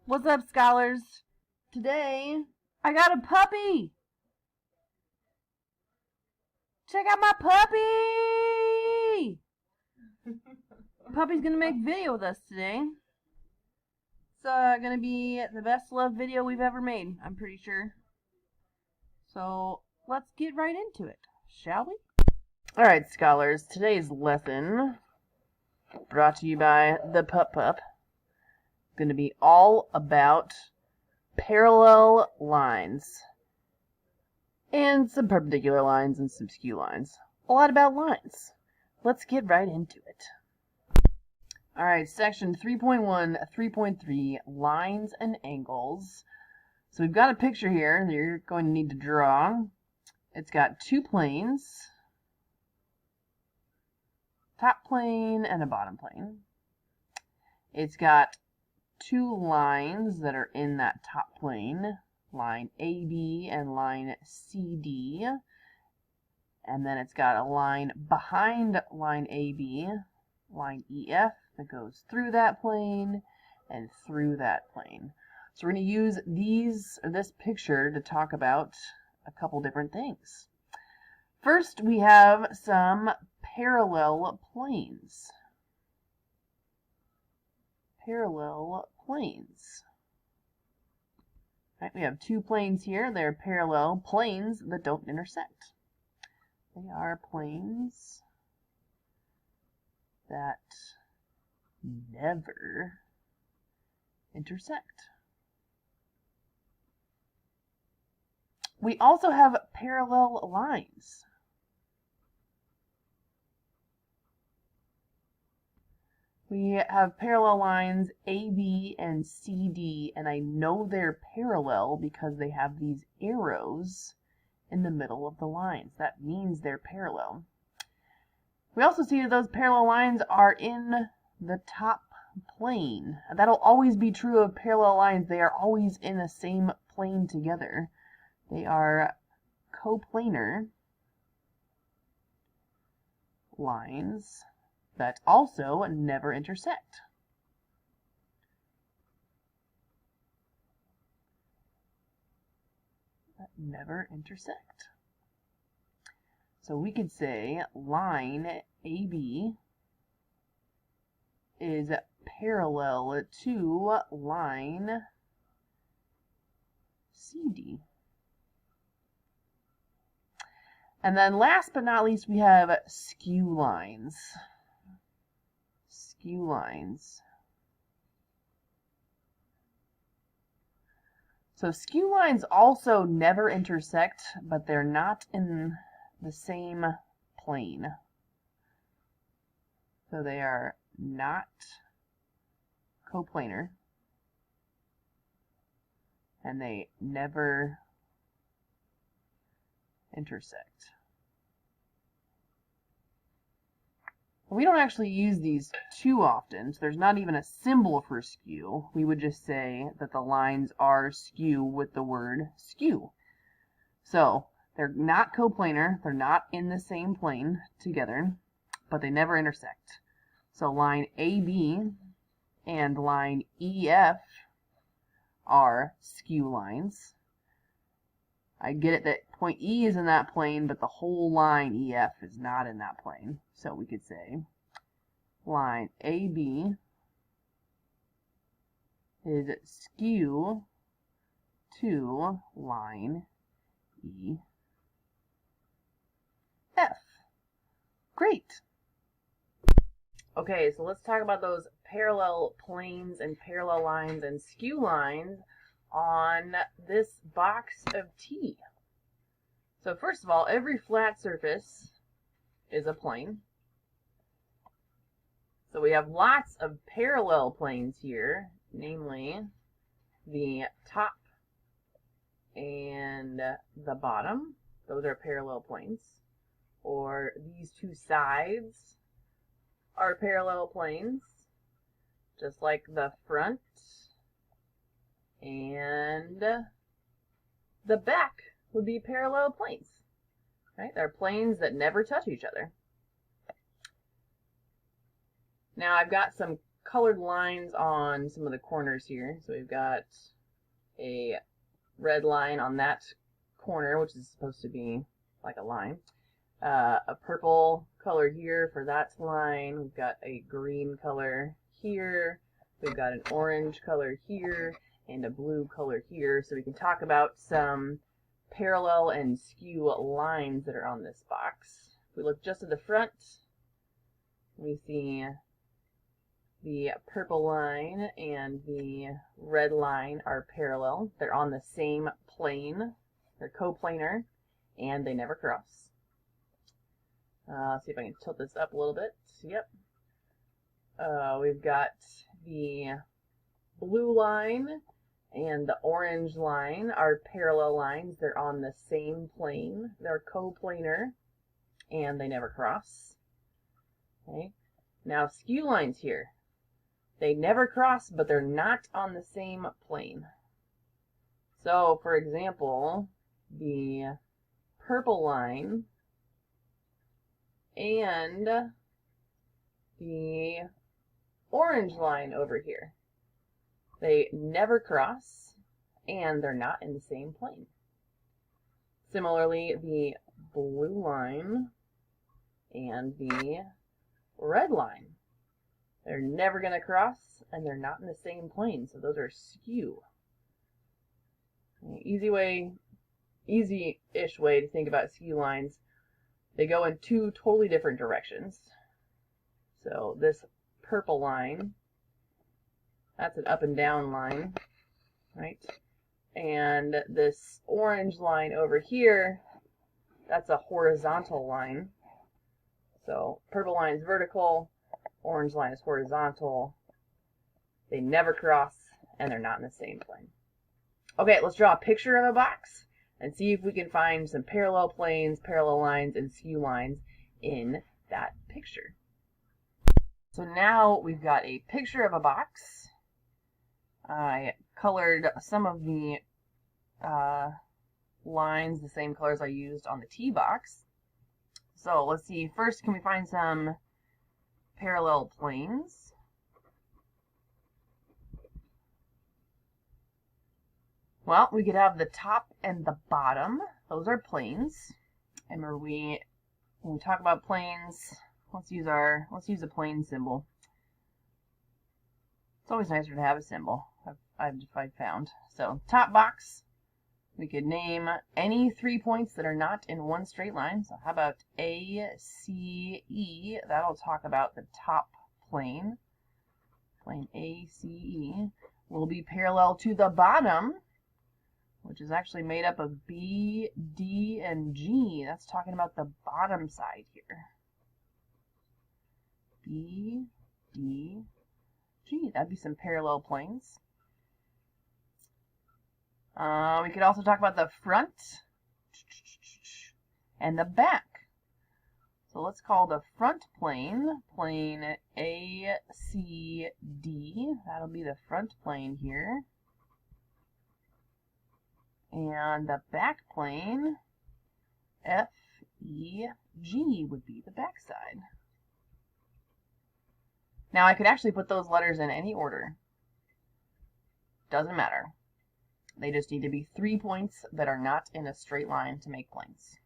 What's up, scholars? Today, I got a puppy! Check out my puppy! Puppy's gonna make video with us today. It's gonna be the best love video we've ever made, I'm pretty sure. So, let's get right into it, shall we? Alright, scholars, today's lesson, brought to you by the Pup Pup, is going to be all about parallel lines. And some perpendicular lines and some skew lines. A lot about lines. Let's get right into it. Alright, section 3.1, 3.3, lines and angles. So we've got a picture here that you're going to need to draw. It's got two planes. Top plane and a bottom plane. It's got two lines that are in that top plane. Line AB and line CD, and then it's got a line behind line AB, line EF, that goes through that plane and through that plane. So we're going to use this picture to talk about a couple different things. First, we have some parallel planes. Parallel planes. Right, we have two planes here. They're parallel planes that don't intersect. They are planes that never intersect. We also have parallel lines. We have parallel lines AB and CD, and I know they're parallel because they have these arrows in the middle of the lines. That means they're parallel. We also see that those parallel lines are in the top plane. That'll always be true of parallel lines. They are always in the same plane together. They are coplanar lines that also never intersect. That never intersect. So we could say line AB is parallel to line CD. And then last but not least, we have skew lines. Skew lines. So skew lines also never intersect, but they're not in the same plane. So they are not coplanar, and they never intersect. We don't actually use these too often, so there's not even a symbol for skew. We would just say that the lines are skew with the word skew. So they're not coplanar, they're not in the same plane together, but they never intersect. So line AB and line EF are skew lines. I get it that point E is in that plane, but the whole line EF is not in that plane. So we could say line AB is skew to line EF. Great. Okay, so let's talk about those parallel planes and parallel lines and skew lines on this box of tea. So first of all, every flat surface is a plane. So we have lots of parallel planes here, namely the top and the bottom. Those are parallel planes. Or these two sides are parallel planes, just like the front and the back would be parallel planes. Right? They're planes that never touch each other. Now I've got some colored lines on some of the corners here. So we've got a red line on that corner, which is supposed to be like a line. A purple color here for that line. We've got a green color here. We've got an orange color here and a blue color here. So we can talk about some parallel and skew lines that are on this box. If we look just at the front, we see the purple line and the red line are parallel. They're on the same plane. They're coplanar, and they never cross. See if I can tilt this up a little bit. Yep. We've got the blue line and the orange line are parallel lines. They're on the same plane. They're coplanar, and they never cross. Okay. Now skew lines here. They never cross, but they're not on the same plane. So, for example, the purple line and the orange line over here. They never cross, and they're not in the same plane. Similarly, the blue line and the red line. They're never going to cross, and they're not in the same plane, so those are skew. Easy-ish way to think about skew lines. They go in two totally different directions. So this purple line, that's an up and down line, right? And this orange line over here, that's a horizontal line. So purple line is vertical, orange line is horizontal. They never cross, and they're not in the same plane. Okay, let's draw a picture of a box and see if we can find some parallel planes, parallel lines, and skew lines in that picture. So now we've got a picture of a box. I colored some of the lines the same colors I used on the T box. So let's see, first can we find some parallel planes? Well, we could have the top and the bottom. Those are planes. And when we talk about planes, let's use a plane symbol. It's always nicer to have a symbol, I've found. So top box, we could name any 3 points that are not in one straight line. So how about A, C, E? That'll talk about the top plane. Plane A, C, E will be parallel to the bottom, which is actually made up of B, D, and G. That's talking about the bottom side here. B, D, G. That'd be some parallel planes. We could also talk about the front and the back. So let's call the front plane, plane A, C, D. That'll be the front plane here. And the back plane, F, E, G, would be the back side. Now I could actually put those letters in any order. Doesn't matter. They just need to be 3 points that are not in a straight line to make planes.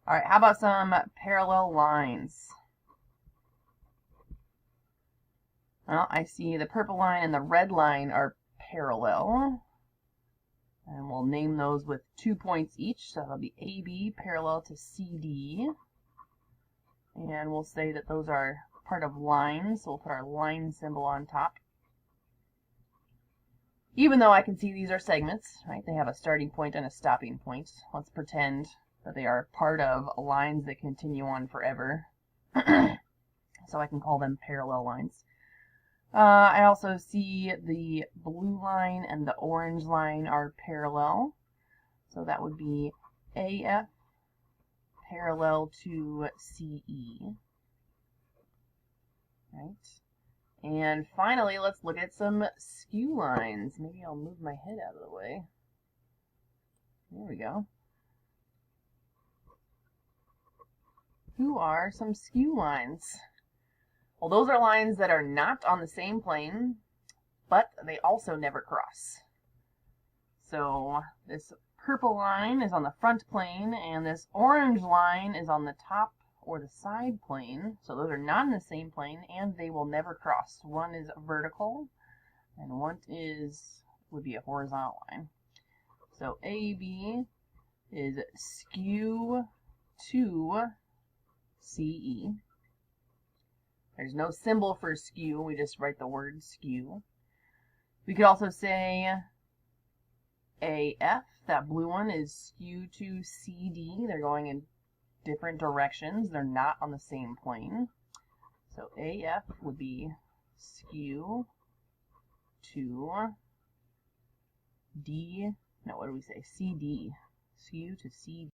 Alright, how about some parallel lines? Well, I see the purple line and the red line are parallel. And we'll name those with 2 points each. So that'll be AB parallel to CD. And we'll say that those are part of lines. So we'll put our line symbol on top. Even though I can see these are segments, right? They have a starting point and a stopping point. Let's pretend that they are part of lines that continue on forever. So I can call them parallel lines. I also see the blue line and the orange line are parallel. So that would be AF parallel to CE. Right? And finally, let's look at some skew lines. Maybe I'll move my head out of the way. There we go. Who are some skew lines? Well, those are lines that are not on the same plane, but they also never cross. So this purple line is on the front plane, and this orange line is on the top or the side plane. So those are not in the same plane, and they will never cross. One is vertical, and one would be a horizontal line. So AB is skew to CE. There's no symbol for skew, we just write the word skew. We could also say AF, that blue one, is skew to CD. They're going in different directions. They're not on the same plane. So AF would be skew to CD. Skew to CD.